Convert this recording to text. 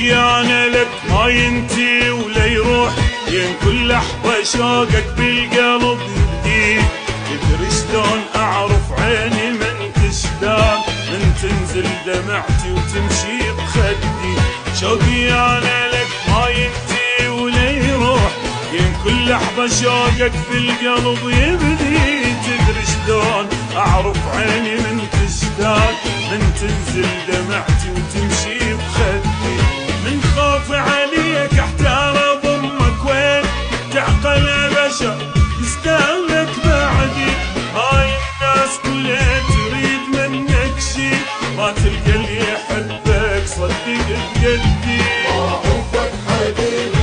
شوقي انا لك ما ينتهي ولا يروح، ين كل لحظة شوقك بالقلب يبدي. تدري شلون اعرف عيني من تشتاق، من تنزل دمعتي وتمشي بخدي. شوقي انا لك ما ينتهي ولا يروح، ين كل لحظة شوقك بالقلب يبدي. تدري شلون اعرف عيني من تشتاق، من تنزل دمعتي وتمشي بخدي. من خوفي عليك احتار اضمك وين تعقل بشر يستاهلك بعدي. هاي الناس كلها تريد منك شي، ما تلقى اللي يحبك صدق بجدي. ما حبك حبيبي